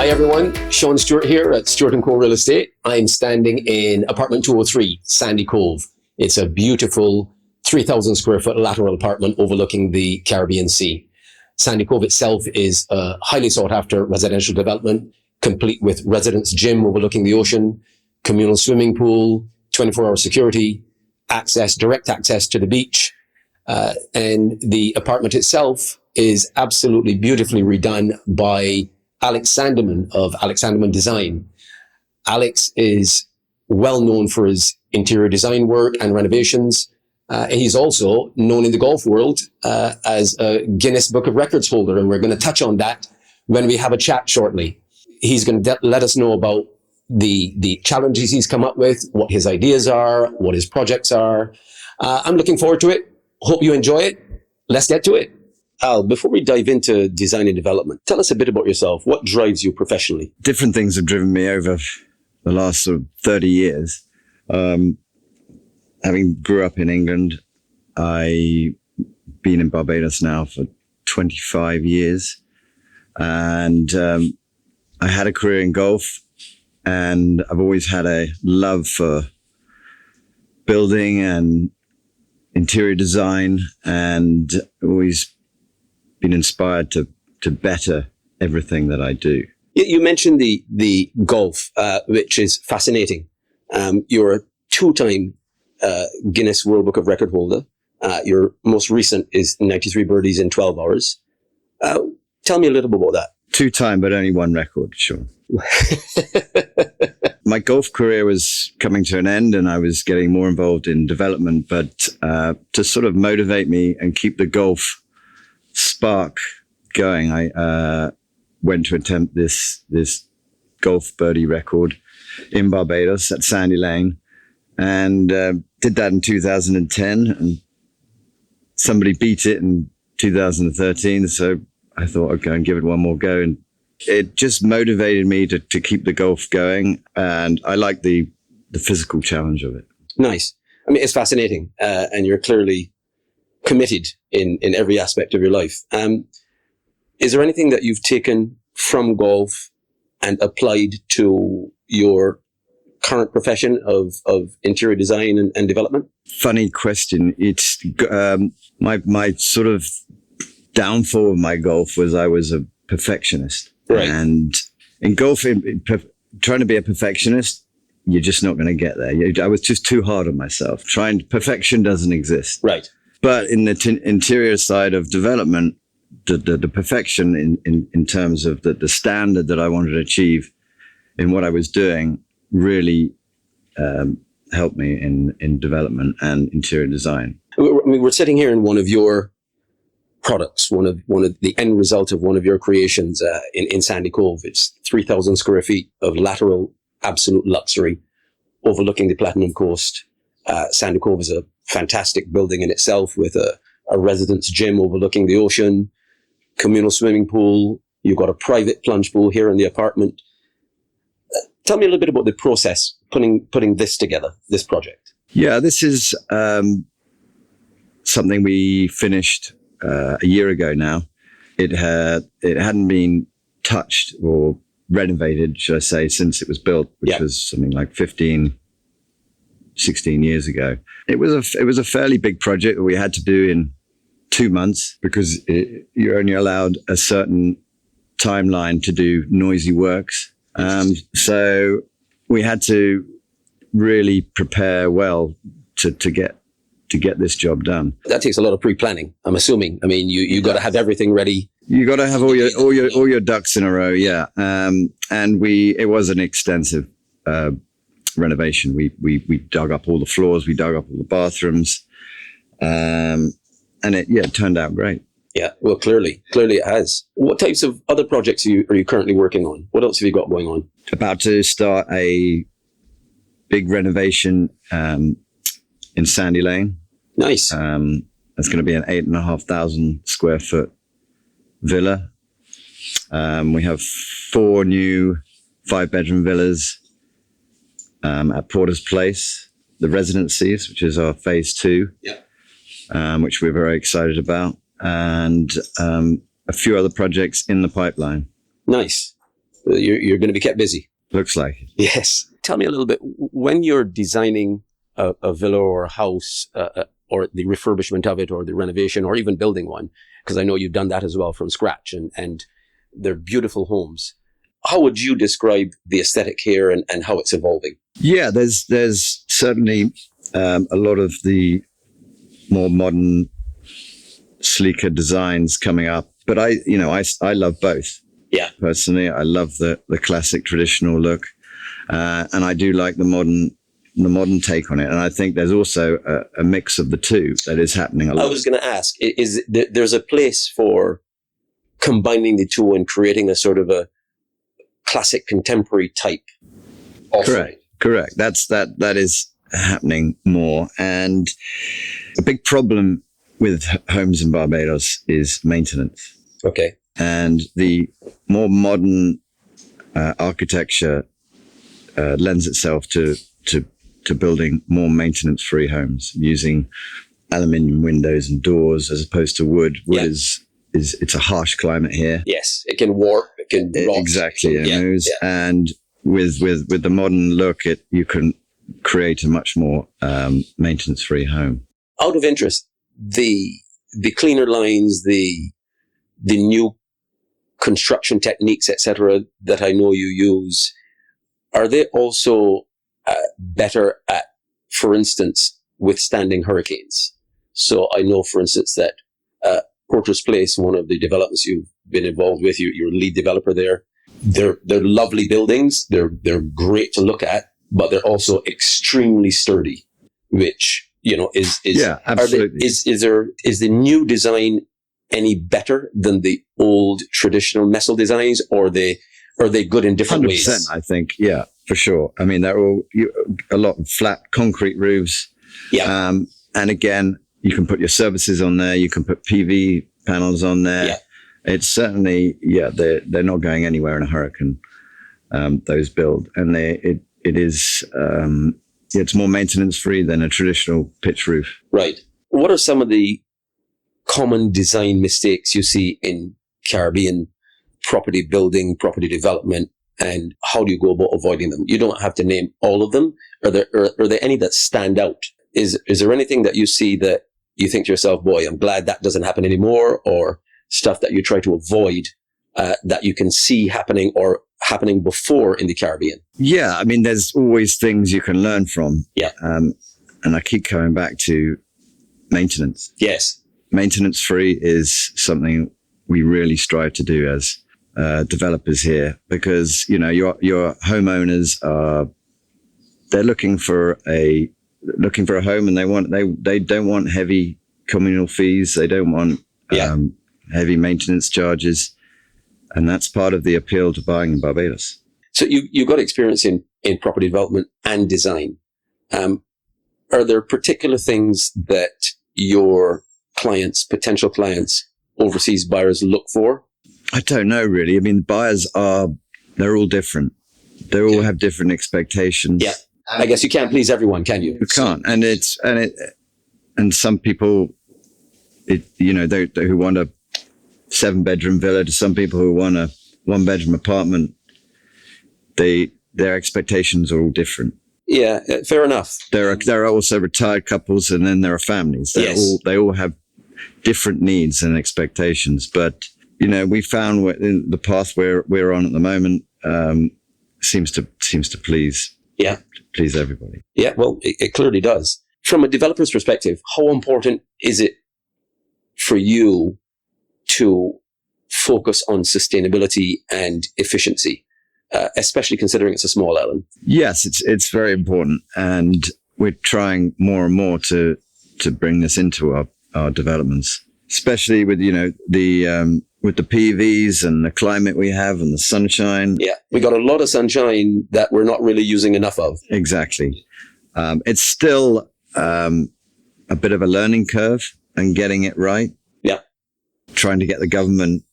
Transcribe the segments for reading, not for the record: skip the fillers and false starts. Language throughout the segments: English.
Hi everyone, Sean Stewart here at Stewart & Co Real Estate. I'm standing in apartment 203, Sandy Cove. It's a beautiful 3,000 square foot lateral apartment overlooking the Caribbean Sea. Sandy Cove itself is a highly sought after residential development, complete with residence gym overlooking the ocean, communal swimming pool, 24-hour security, direct access to the beach. And the apartment itself is absolutely beautifully redone by Alex Sandeman of Alex Sandeman Design. Alex is well known for his interior design work and renovations. He's also known in the golf world as a Guinness Book of Records holder, and we're going to touch on that when we have a chat shortly. He's going to let us know about the challenges he's come up with, what his ideas are, what his projects are. I'm looking forward to it. Hope you enjoy it. Let's get to it. Al, before we dive into design and development, tell us a bit about yourself. What drives you professionally? Different things have driven me over the last sort of 30 years. Having grew up in England, I've been in Barbados now for 25 years. And I had a career in golf, and I've always had a love for building and interior design, and always been inspired to better everything that I do. You mentioned the golf, which is fascinating. You're a two-time Guinness World Book of Record holder. Your most recent is 93 birdies in 12 hours. Tell me a little bit about that. Two-time, but only one record, sure. My golf career was coming to an end, and I was getting more involved in development, but to sort of motivate me and keep the golf spark going, I went to attempt this golf birdie record in Barbados at Sandy Lane, and did that in 2010, and somebody beat it in 2013, so I thought I'd go and give it one more go, and it just motivated me to keep the golf going, and I like the physical challenge of it. Nice. I mean, it's fascinating, and you're clearly committed in every aspect of your life. Is there anything that you've taken from golf and applied to your current profession of interior design and development? Funny question. It's my sort of downfall of my golf was I was a perfectionist. Right. And in golf, trying to be a perfectionist, you're just not going to get there. I was just too hard on myself. Perfection doesn't exist. Right. But in the interior side of development, the perfection in terms of the standard that I wanted to achieve in what I was doing really helped me in development and interior design. I mean, we're sitting here in one of your products, one of the end result of one of your creations in Sandy Cove. It's 3,000 square feet of lateral absolute luxury overlooking the Platinum Coast. Sandy Cove is a fantastic building in itself with a residence gym overlooking the ocean, communal swimming pool. You've got a private plunge pool here in the apartment. Tell me a little bit about the process putting this together, this project. Yeah, this is something we finished a year ago now. It hadn't been touched or renovated, should I say, since it was built, which was something like 16 years ago. It was a fairly big project that we had to do in 2 months because you're only allowed a certain timeline to do noisy works. So we had to really prepare well to get this job done. That takes a lot of pre-planning, I'm assuming. I mean, you got to have everything ready. You got to have all your ducks in a row, yeah. And it was an extensive renovation. We dug up all the floors, we dug up all the bathrooms, and it turned out great. Yeah, well, clearly it has. What types of other projects are you currently working on? What else have you got going on? About to start a big renovation in Sandy Lane. Nice. It's going to be an 8,500 square foot villa. We have 4 new 5-bedroom villas at Porter's Place, the Residencies, which is our phase 2, which we're very excited about, and a few other projects in the pipeline. Nice. You're going to be kept busy. Looks like it. Yes. Tell me a little bit, when you're designing a villa or a house, or the refurbishment of it, or the renovation, or even building one, because I know you've done that as well from scratch, and they're beautiful homes. How would you describe the aesthetic here and how it's evolving? Yeah, there's certainly a lot of the more modern, sleeker designs coming up, but I love both. Yeah. Personally, I love the classic traditional look, and I do like the modern take on it. And I think there's also a mix of the two that is happening a lot. I was going to ask: there's a place for combining the two and creating a sort of a classic contemporary type offering? Correct. That is happening more, and a big problem with homes in Barbados is maintenance. Okay. And the more modern architecture lends itself to building more maintenance-free homes using aluminium windows and doors as opposed to wood. Wood is it's a harsh climate here. Yes, it can warp, it can rot. Exactly, it moves. Yeah. And with the modern look, you can create a much more maintenance-free home. Out of interest, the cleaner lines, the new construction techniques, etc., that I know you use, are they also better at, for instance, withstanding hurricanes? So I know, for instance, that Porter's Place, one of the developments you've been involved with, you're a lead developer there. They're lovely buildings. They're great to look at, but they're also extremely sturdy, which is yeah, absolutely. Is the new design any better than the old traditional Messel designs, or are they good in different 100%, ways? I think, yeah, for sure. I mean, they're all a lot of flat concrete roofs. Yeah. And again, you can put your services on there. You can put PV panels on there. Yeah. It's certainly, they're not going anywhere in a hurricane. Those build, and it's more maintenance free than a traditional pitch roof. Right. What are some of the common design mistakes you see in Caribbean property building, property development, and how do you go about avoiding them? You don't have to name all of them. Are there any that stand out? Is there anything that you see that you think to yourself, boy, I'm glad that doesn't happen anymore, or stuff that you try to avoid that you can see happening or happening before in the Caribbean? Yeah, I mean, there's always things you can learn from. Yeah. And I keep coming back to maintenance. Yes. Maintenance free is something we really strive to do as developers here, because, your homeowners they're looking for a home, and they don't want heavy communal fees. They don't want heavy maintenance charges. And that's part of the appeal to buying in Barbados. So you've got experience in property development and design. Are there particular things that your potential clients, overseas buyers look for? I don't know, really. I mean, buyers they're all different. They all have different expectations. Yeah. I guess you can't please everyone, can you? You can't. And some people, who want a 7-bedroom villa, to some people who want a 1-bedroom apartment, their expectations are all different. Yeah, fair enough. There are also retired couples, and then there are families. They all have different needs and expectations. But we found the path we're on at the moment seems to please everybody. Yeah, well, it clearly does. From a developer's perspective, how important is it for you to focus on sustainability and efficiency, especially considering it's a small island? Yes, it's very important, and we're trying more and more to bring this into our developments, especially with with the PVs and the climate we have and the sunshine. Yeah, we got a lot of sunshine that we're not really using enough of. Exactly. It's still a bit of a learning curve and getting it right. Yeah. Trying to get the government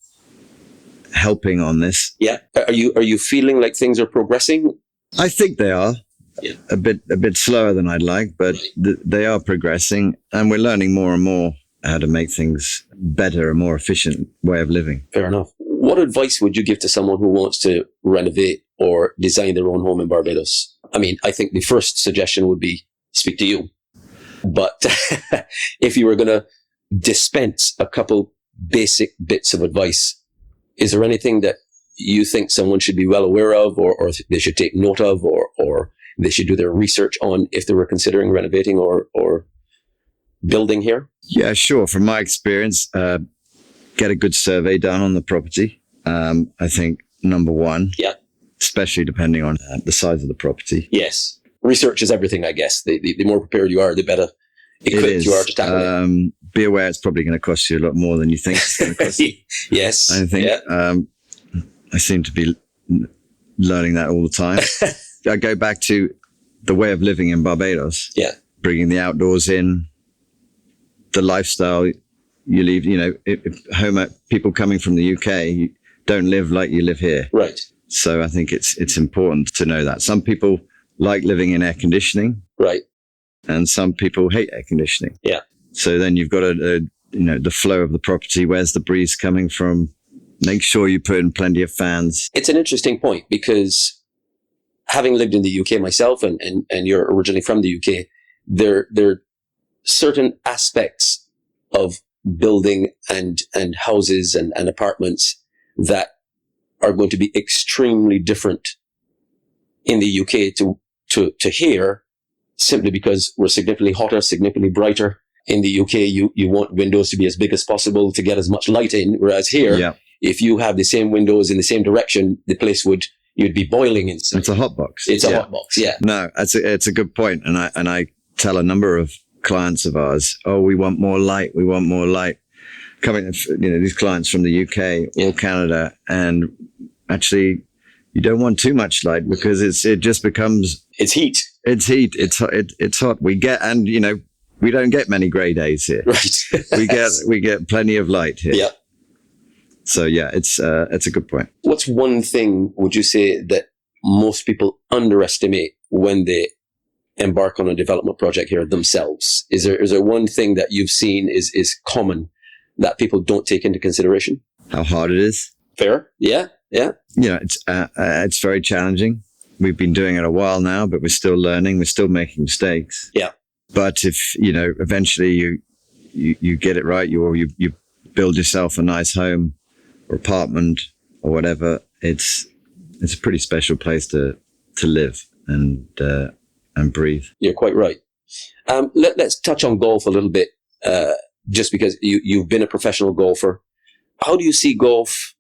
helping on this. Yeah. Are you feeling like things are progressing? I think they are. Yeah. A bit slower than I'd like, but they are progressing, and we're learning more and more how to make things better, a more efficient way of living. Fair enough. What advice would you give to someone who wants to renovate or design their own home in Barbados? I mean, I think the first suggestion would be speak to you. But if you were going to dispense a couple basic bits of advice, is there anything that you think someone should be well aware of, or they should take note of, or they should do their research on if they were considering renovating or building here? Yeah, sure. From my experience, get a good survey done on the property. I think number one. Yeah. Especially depending on the size of the property. Yes. Research is everything, I guess. The more prepared you are, the better equipped you are to tackle it. Be aware it's probably going to cost you a lot more than you think it's going to cost you. Yes. I think. Yeah. I seem to be learning that all the time. I go back to the way of living in Barbados. Yeah. Bringing the outdoors in, the lifestyle you leave, people coming from the UK you don't live like you live here. Right. So I think it's important to know that. Some people like living in air conditioning. Right. And some people hate air conditioning. Yeah. So then you've got the flow of the property. Where's the breeze coming from? Make sure you put in plenty of fans. It's an interesting point because having lived in the UK myself and you're originally from the UK, there are certain aspects of building and houses and apartments that are going to be extremely different in the UK to here, simply because we're significantly hotter, significantly brighter. In the UK, you want windows to be as big as possible to get as much light in, whereas here, if you have the same windows in the same direction, the place you'd be boiling inside. It's a hot box. It's a hot box, yeah. No, it's a good point. And I tell a number of clients of ours, we want more light. We want more light. Coming, these clients from the UK or Canada, and actually you don't want too much light because it just becomes... It's heat. It's heat. It's hot. We don't get many grey days here. Right. we get plenty of light here. Yeah. So yeah, it's a good point. What's one thing would you say that most people underestimate when they embark on a development project here themselves? Is there one thing that you've seen is common that people don't take into consideration? How hard it is. Fair. Yeah. Yeah. It's very challenging. We've been doing it a while now, but we're still learning. We're still making mistakes. Yeah. But if, eventually you get it right, you build yourself a nice home or apartment or whatever, it's a pretty special place to live and breathe. You're quite right. Let's touch on golf a little bit, just because you've been a professional golfer. How do you see golf,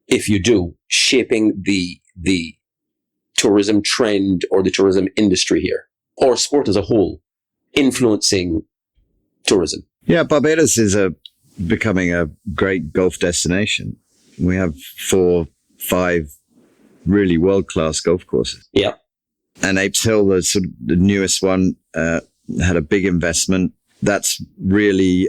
if you do, shaping the tourism trend or the tourism industry here, or sport as a whole, influencing tourism? Yeah, Barbados is becoming a great golf destination. We have 4-5 really world-class golf courses. Yeah. And Apes Hill, the newest one, had a big investment. That's really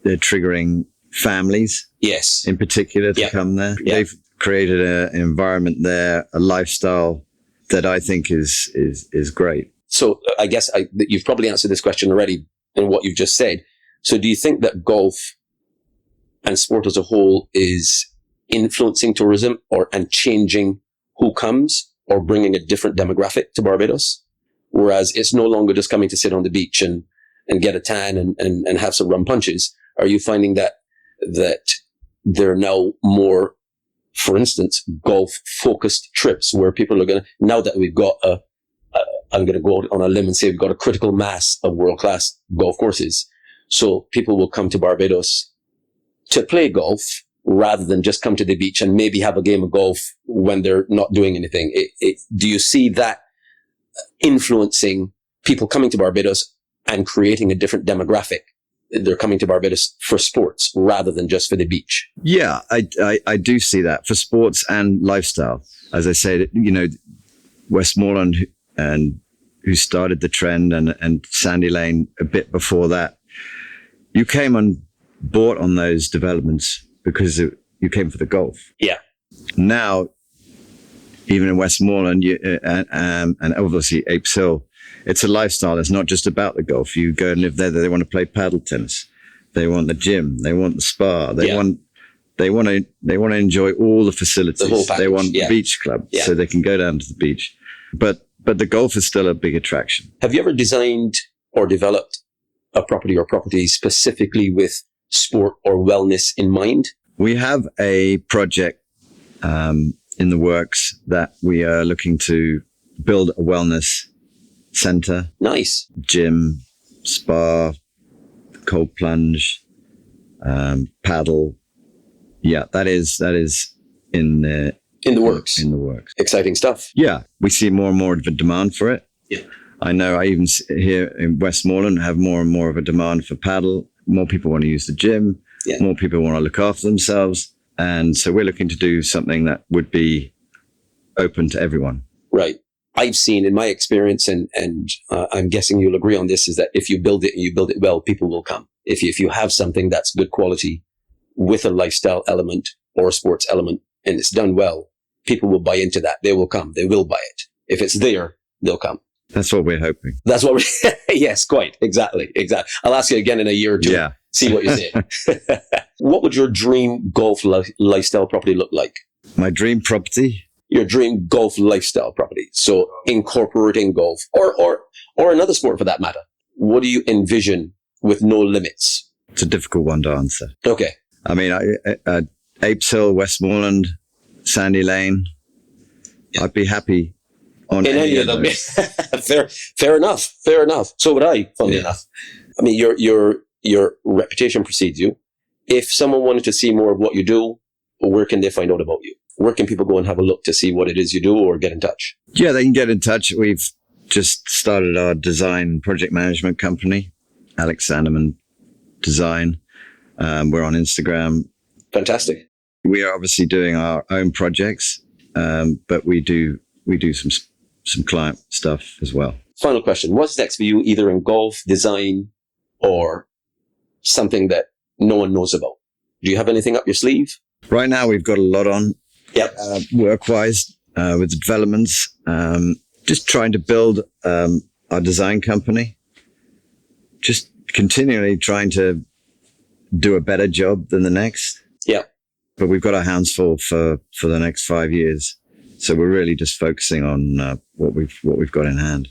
they're triggering families. Yes. In particular to come there. Yeah. They've created an environment there, a lifestyle that I think is great. So I guess you've probably answered this question already in what you've just said. So do you think that golf and sport as a whole is influencing tourism and changing who comes, or bringing a different demographic to Barbados? Whereas it's no longer just coming to sit on the beach and get a tan and have some rum punches. Are you finding that there are now more, for instance, golf-focused trips where people are going to, now that we've got I'm going to go on a limb and say we've got a critical mass of world-class golf courses. So people will come to Barbados to play golf rather than just come to the beach and maybe have a game of golf when they're not doing anything. Do you see that influencing people coming to Barbados and creating a different demographic? They're coming to Barbados for sports rather than just for the beach. Yeah, I do see that for sports and lifestyle. As I said, Westmoreland and who started the trend and Sandy Lane a bit before that, you came on board on those developments because you came for the golf. Yeah. Now, even in Westmoreland and obviously Apes Hill, it's a lifestyle. It's not just about the golf. You go and live there. They want to play paddle tennis. They want the gym. They want the spa. They want they want to enjoy all the facilities. The whole package, they want yeah. the beach club, Yeah. so they can go down to the beach. But the golf is still a big attraction. Have you ever designed or developed a property or properties specifically with sport or wellness in mind? We have a project in the works that we are looking to build a wellness center, Nice. gym, spa, cold plunge, paddle. Yeah, that is in the works. In the works. Exciting stuff. Yeah, we see more and more of a demand for it. Yeah. I know I even here in Westmoreland have more and more of a demand for paddle. More people want to use the gym. Yeah. More people want to look after themselves. And so we're looking to do something that would be open to everyone. Right. I've seen in my experience, and I'm guessing you'll agree on this, is that if you build it and you build it well, people will come. If you have something that's good quality with a lifestyle element or a sports element and it's done well, people will buy into that. They will come. They will buy it. If it's there, they'll come. That's what we're hoping. That's what yes, quite. Exactly. I'll ask you again in a year or two. Yeah. See what you say. What would your dream golf lifestyle property look like? My dream property? Your dream golf lifestyle property. So incorporating golf or another sport for that matter. What do you envision with no limits? It's a difficult one to answer. Okay. I mean, Apes Hill, Westmoreland, Sandy Lane. Yeah. I'd be happy on in any of them. Fair enough. So would I, funnily enough. I mean, your reputation precedes you. If someone wanted to see more of what you do, where can they find out about you? Where can people go and have a look to see what it is you do or get in touch? Yeah, they can get in touch. We've just started our design project management company, Alex Sandeman Design. We're on Instagram. Fantastic. We are obviously doing our own projects, but we do some client stuff as well. Final question. What's next for you, either in golf, design, or something that no one knows about? Do you have anything up your sleeve? Right now, we've got a lot on. Yep. Work-wise, with the developments, just trying to build our design company, just continually trying to do a better job than the next. Yeah. But we've got our hands full for the next 5 years. So we're really just focusing on what we've got in hand.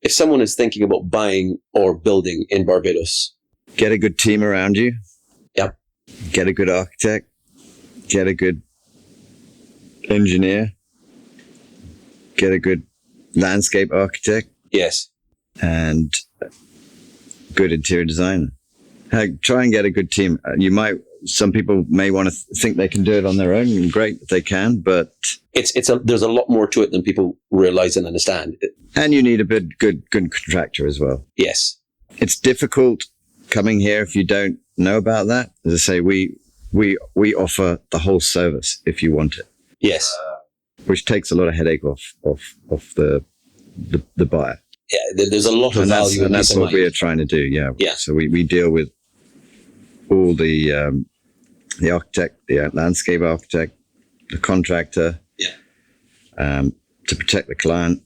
If someone is thinking about buying or building in Barbados, get a good team around you. Yep. Get a good architect. Get a good engineer. Get a good landscape architect. Yes. And good interior designer. Try and get a good team. Some people may want to think they can do it on their own, and great if they can, but there's a lot more to it than people realize and understand. And you need a good contractor as well. Yes. It's difficult coming here if you don't know about that. As I say, we offer the whole service if you want it. Yes. Which takes a lot of headache off the buyer. Yeah, there's a lot of value in and that's what mind. we are trying to do. Yeah. Yeah. So we deal with all the architect, the landscape architect, the contractor. Yeah. To protect the client,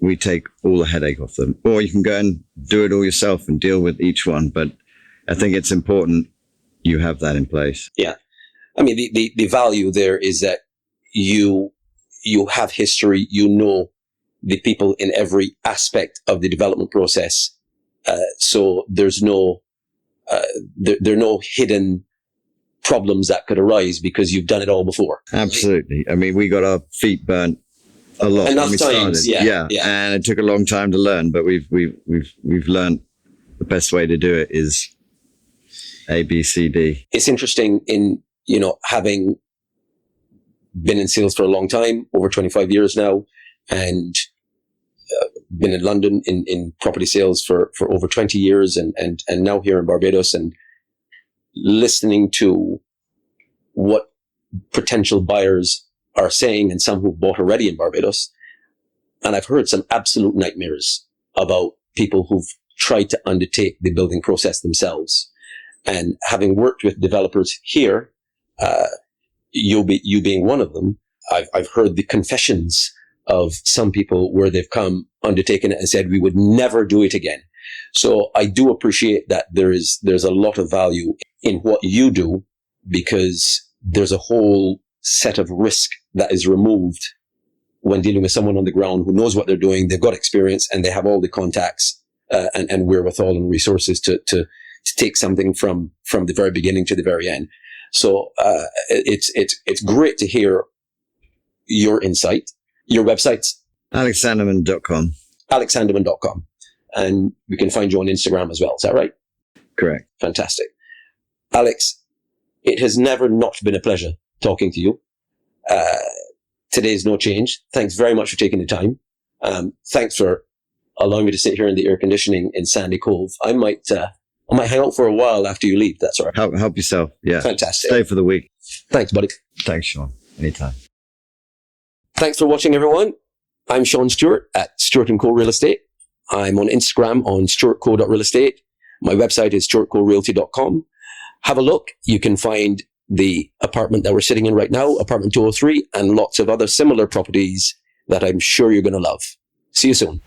we take all the headache off them. Or you can go and do it all yourself and deal with each one. But I think it's important you have that in place. Yeah. I mean, the value there is that you have history, you know the people in every aspect of the development process. So there's no, there are no hidden problems that could arise because you've done it all before. Absolutely. I mean, we got our feet burnt a lot. Enough when we times, started. Yeah. And it took a long time to learn, but we've learned the best way to do it is A, B, C, D. It's interesting in, having been in sales for a long time, over 25 years now, and been in London in property sales for over 20 years and now here in Barbados, and listening to what potential buyers are saying and some who've bought already in Barbados. And I've heard some absolute nightmares about people who've tried to undertake the building process themselves. And having worked with developers here, you being one of them, I've heard the confessions of some people where they've come, undertaken it and said, we would never do it again. So I do appreciate that there's a lot of value in what you do, because there's a whole set of risk that is removed when dealing with someone on the ground who knows what they're doing. They've got experience and they have all the contacts and wherewithal and resources to take something from the very beginning to the very end. So it's great to hear your insight. Your website's alexsandeman.com. alexsandeman.com. And we can find you on Instagram as well. Is that right? Correct. Fantastic. Alex, it has never not been a pleasure talking to you. Today's no change. Thanks very much for taking the time. Thanks for allowing me to sit here in the air conditioning in Sandy Cove. I might hang out for a while after you leave. That's all right. Help yourself. Yeah. Fantastic. Stay for the week. Thanks, buddy. Thanks, Sean. Anytime. Thanks for watching, everyone. I'm Sean Stewart at Stewart & Co Real Estate. I'm on Instagram on stewartco.realestate. My website is stewartcorealty.com. Have a look. You can find the apartment that we're sitting in right now, apartment 203, and lots of other similar properties that I'm sure you're going to love. See you soon.